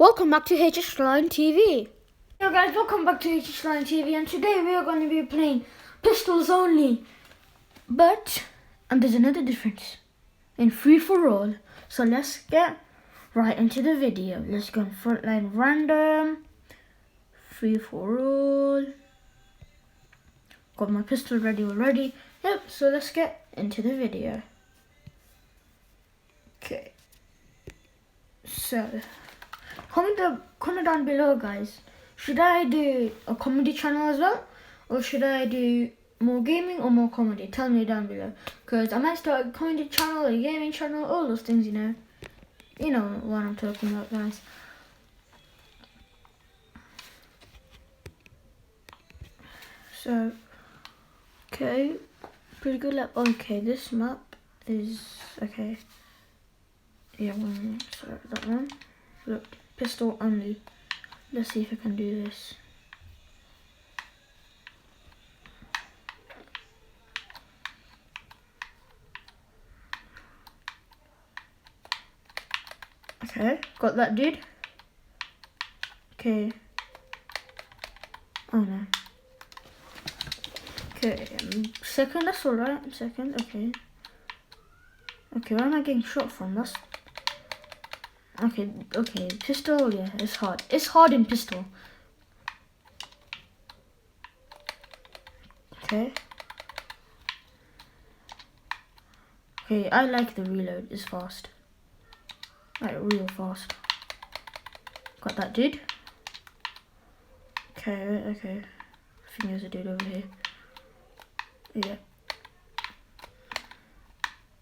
Welcome back to HH Line TV. Hello guys, welcome back to HH Line TV, and today we are going to be playing pistols only. And there's another difference in free for all. So let's get right into the video. Let's go on frontline random, free for all. Got my pistol ready already. Yep, so let's get into the video. Okay. So comment down below, guys. Should I do a comedy channel as well, or should I do more gaming or more comedy? Tell me down below, because I might start a comedy channel, a gaming channel, all those things. You know what I'm talking about, guys. So, okay, pretty good. Okay, this map is okay. Yeah, sorry, that one. Look, pistol only. Let's see if I can do this. Okay, got that dude. Okay. Oh no. Okay, second, that's alright. Second, okay. Okay, where am I getting shot from? That's okay, pistol, yeah, it's hard. It's hard in pistol. Okay. Okay, I like the reload, it's fast. Like, real fast. Got that dude. Okay. I think there's a dude over here. Yeah.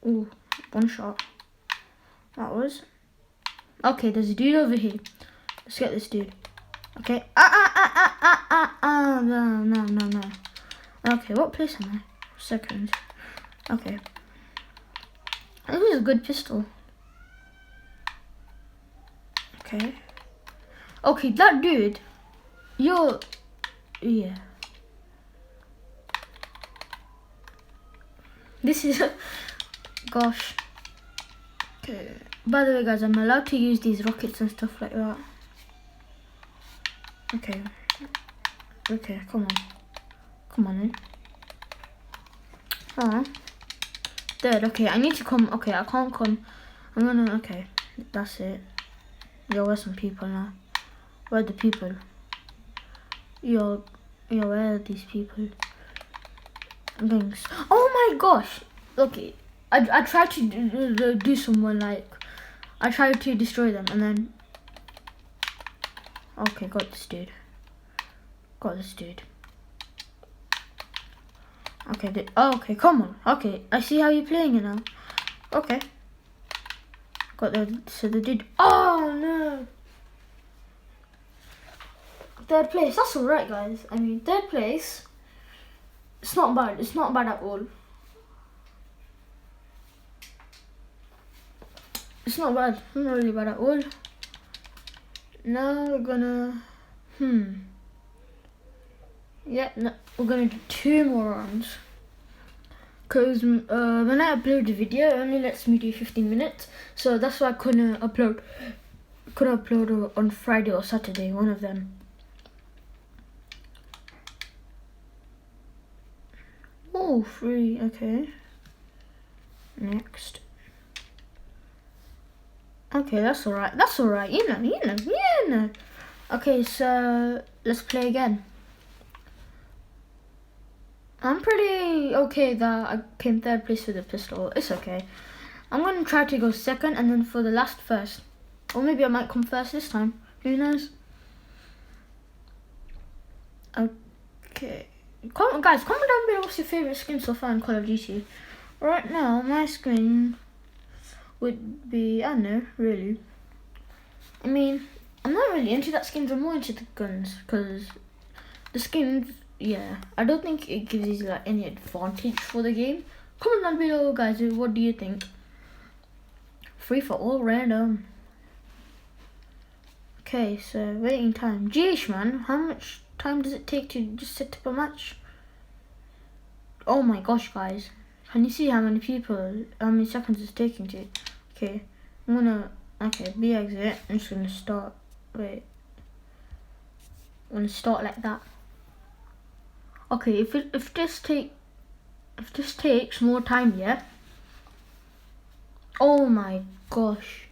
Ooh, one shot. That was. Okay, there's a dude over here. Let's get this dude. Okay. No. Okay, what place am I? Second. Okay. This is a good pistol. Okay. Okay, that dude. Yeah. This is. Gosh. Okay. By the way, guys, I'm allowed to use these rockets and stuff like that. Okay, come on in. Oh, dead. Okay, I need to come. Okay, I can't come. Okay, that's it. Yo, where's some people now? Where are the people? Yo, where are these people? Oh my gosh. Okay, I tried to do someone like. I tried to destroy them and then. Okay, got this dude. Okay, okay, come on. Okay, I see how you're playing it now. Okay. So the dude. Oh no! Third place. That's alright, guys. I mean, third place. It's not bad. It's not bad at all. It's not bad. Not really bad at all. Now we're gonna. Yeah, no, we're gonna do 2 more rounds. Cause when I upload the video, it only lets me do 15 minutes. So that's why I couldn't upload. On Friday or Saturday, one of them. Oh, 3. Okay. Next. Okay, that's alright. You know. Okay, so let's play again. I'm pretty okay that I came third place with the pistol. It's okay. I'm gonna try to go second and then for the last first. Or maybe I might come first this time. Who knows? Okay. Guys, comment down below what's your favourite skin so far in Call of Duty. Right now, my skin would be, I don't know, really. I mean, I'm not really into that skins, I'm more into the guns. Because the skins, yeah, I don't think it gives you like any advantage for the game. Comment down below, guys, what do you think? Free for all, random. Okay, so waiting time. Jeez, man, how much time does it take to just set up a match? Oh my gosh, guys. Can you see how many seconds it's taking to? Okay, I'm gonna, okay, B exit. I'm just gonna start Wait. I'm gonna start like that. Okay, if this takes more time, yeah. Oh my gosh.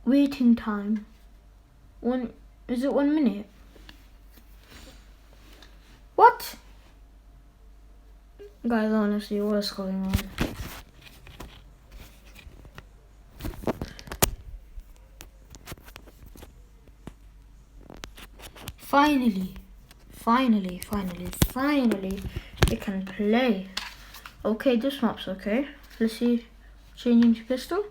Waiting time. Is it 1 minute? What? Guys, honestly, what's going on? Finally, it can play. Okay, this map's okay. Let's see, changing to pistol.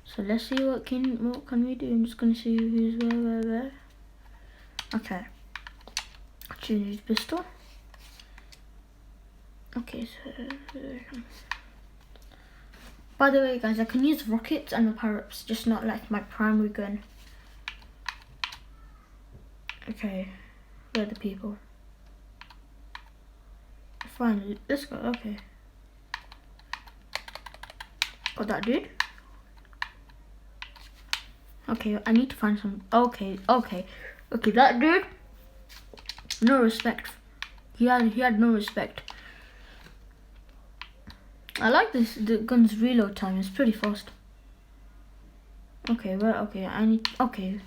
So let's see what can we do. I'm just gonna see who's where. Okay, change to pistol. Okay, so by the way, guys, I can use rockets and the power-ups, just not like my primary gun. Okay, where are the people? Fine, let's go. Okay, got that dude. Okay, I need to find some. Okay, that dude. No respect. He had no respect. I like this. The gun's reload time is pretty fast. Okay, well, okay, I need. Okay.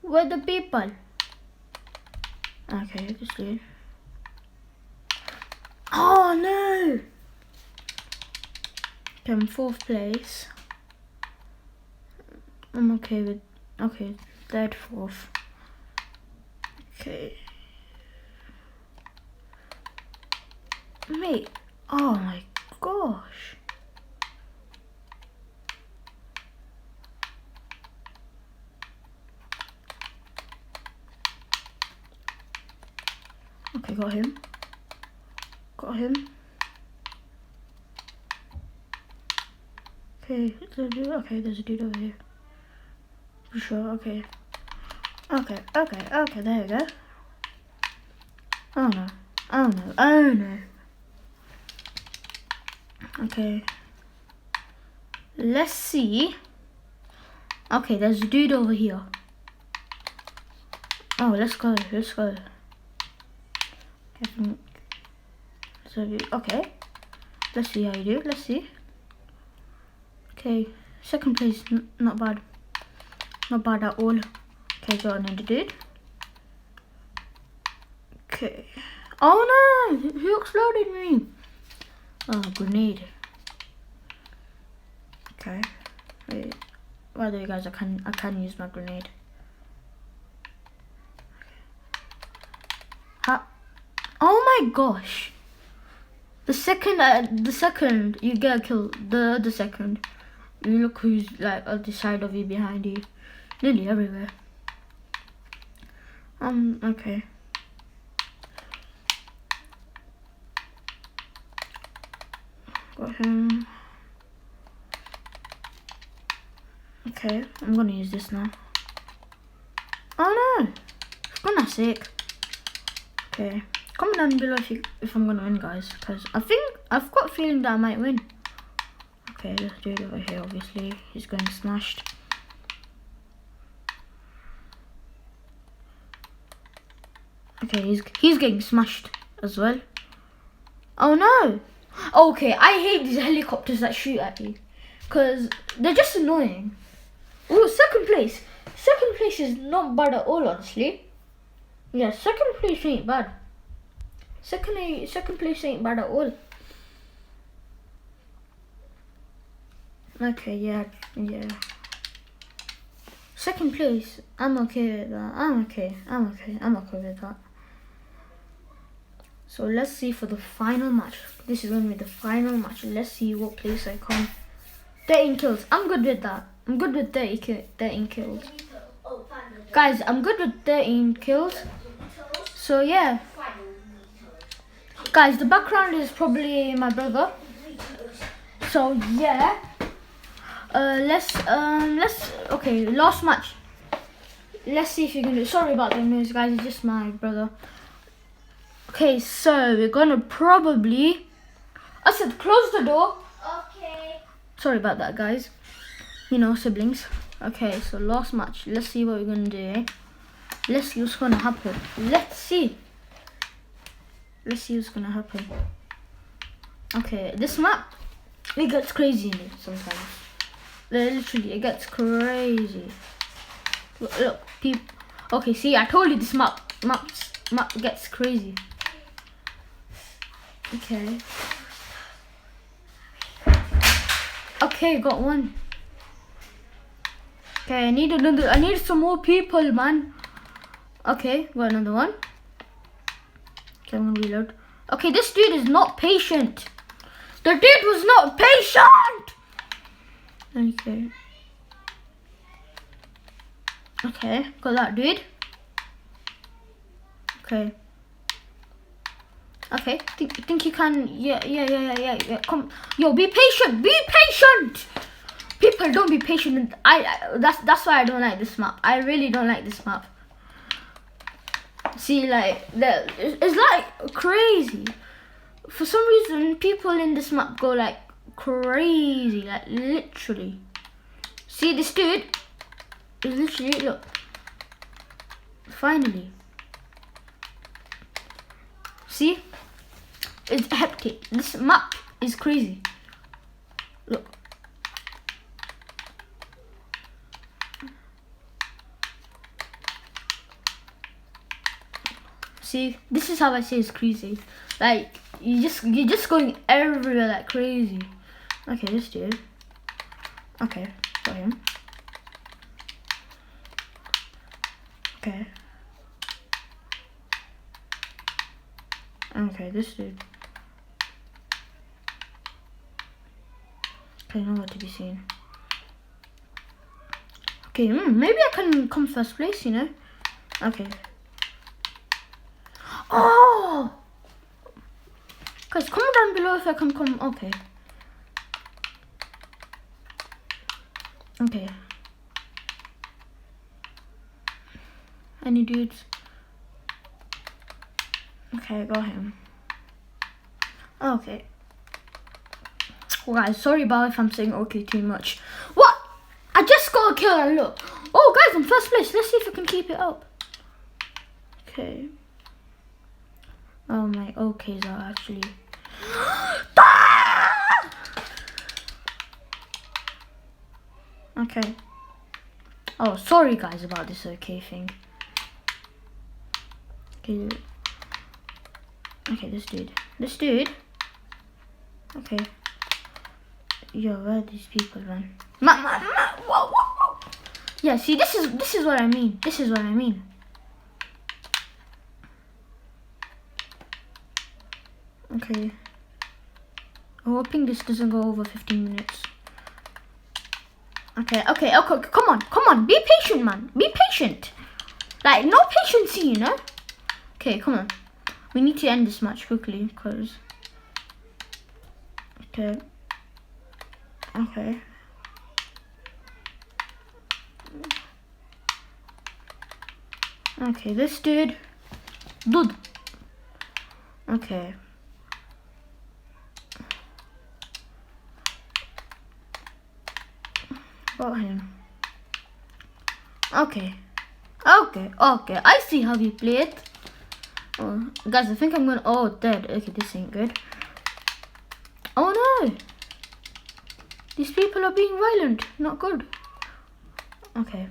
Where the people? Okay, this dude. Oh no! Okay, I'm 4th place. I'm okay with. Okay, 3rd, 4th. Okay. Mate, oh my gosh. Okay, got him. Okay, there's a dude over here. For sure, okay. Okay, there you go. Oh no. Okay. Let's see. Okay, there's a dude over here. Oh, let's go. Okay. Let's see how you do. Let's see. Okay, 2nd place, not bad. Not bad at all. Okay, got another dude. Okay. Oh no! Who exploded me? Oh, grenade. Okay. Wait. By the way, guys, I can use my grenade. Oh my gosh! The second you get a kill, the other second, you look who's like on the side of you, behind you, nearly everywhere. Okay. Got him. Okay, I'm gonna use this now. Oh no! For goodness sake. Okay. Comment down below if I'm gonna win, guys, because I've got a feeling that I might win. Okay, this dude over here, obviously, he's getting smashed. Okay, he's getting smashed as well. Oh no! Okay, I hate these helicopters that shoot at you, because they're just annoying. Oh, 2nd place. 2nd place is not bad at all, honestly. Yeah, 2nd place ain't bad. Second place ain't bad at all. Okay, yeah. 2nd place, I'm okay with that. I'm okay with that. So let's see for the final match. This is gonna be the final match. Let's see what place I come. 13 kills. I'm good with that. I'm good with 13 kills. Guys, I'm good with 13 kills. So yeah. Guys, the background is probably my brother. So yeah. Okay, last match. Let's see if you can do it. Sorry about the noise, guys, it's just my brother. Okay, so we're gonna probably I said close the door. Okay. Sorry about that, guys. You know, siblings. Okay, so last match. Let's see what we're gonna do, eh? Let's see what's gonna happen. Let's see. Let's see what's gonna happen. Okay, this map, it gets crazy in it sometimes. Literally, it gets crazy. Look, people. Okay, see, I told you this map gets crazy. Okay. Okay, got one. Okay, I need some more people, man. Okay, got another one. Okay, I'm gonna reload. Okay, this dude is not patient. The dude was not patient. Okay. Okay, got that dude. Okay. Okay, think you can? Yeah. Come, yo, be patient. Be patient. People, don't be patient. That's why I don't like this map. I really don't like this map. See, like it's like crazy. For some reason, people in this map go like crazy, like literally. See, this dude is literally, look. Finally. See? It's hectic. This map is crazy. Look. See, this is how I say it's crazy. Like you're just going everywhere like crazy. Okay, this dude. Okay, got him. Okay. Okay, this dude. Okay, nowhere to be seen. Okay, maybe I can come first place, you know? Okay. Oh! Guys, comment down below if I can come. Okay. Okay. Any dudes? Okay, I got him. Okay. Well, guys, sorry about if I'm saying okay too much. What? I just got a kill and look. Oh, guys, I'm first place. Let's see if I can keep it up. Okay. Oh, my okays are actually... Okay. Oh, sorry, guys, about this okay thing. Okay. Okay, this dude. Okay. Yo, where are these people, man? Whoa. Yeah, see, this is what I mean. This is what I mean. Okay. I'm hoping this doesn't go over 15 minutes. Okay. Come on. Be patient, man. Be patient. Like, no patience, you know? Okay, come on. We need to end this match quickly, because... Okay. Okay, this dude. Okay. Got him. Okay. I see how you play it. Oh, guys, I think I'm gonna... Oh, dead. Okay, this ain't good. Oh, no. These people are being violent. Not good. Okay.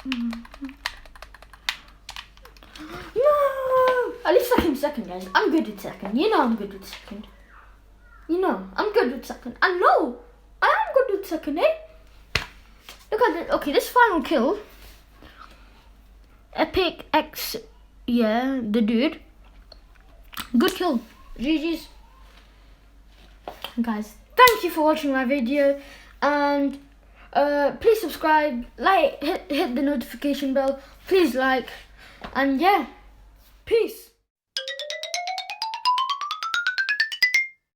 No! At least I came second, guys. I'm good with second. You know I'm good with second. You know, I'm good with second. I know. I am good with second, eh? Look at this. Okay, this final kill. Epic X... Yeah, the dude. Good kill. GG's. Guys, thank you for watching my video. And please subscribe, like, hit the notification bell. Please like. And yeah, peace.